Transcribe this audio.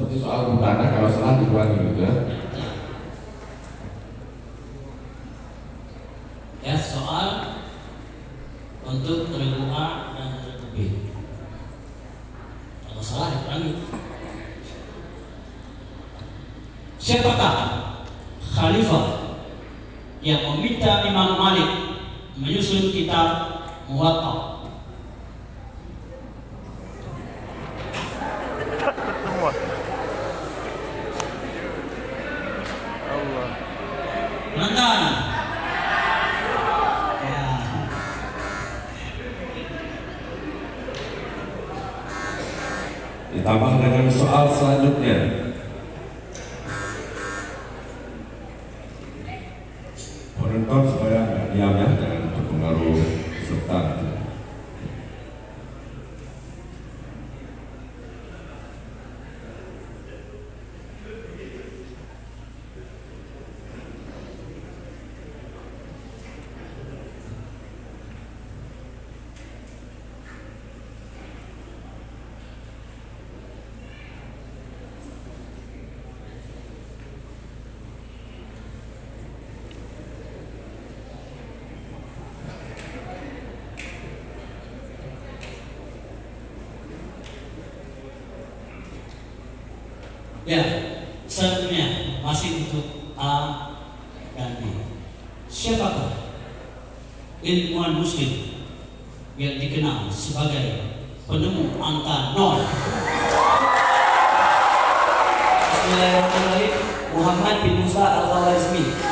Seperti soal udara, kalau salah dikurangi gitu ya. Ya, soal untuk tribu A dan tribu B. Kalau salah dikurangi. Siapakah khalifah yang meminta Imam Malik menyusun kitab Muwatta? Semua. Allah. Menentukan. Ya. Ditambah dengan soal selanjutnya. Penonton supaya nggak diam ya, jangan terpengaruh peserta. Ya, selanjutnya masih untuk A dan B. Siapakah ilmuwan muslim yang dikenal sebagai penemu angka 0? Bismillahirrahmanirrahim. Muhammad bin Musa al-Khawarizmi.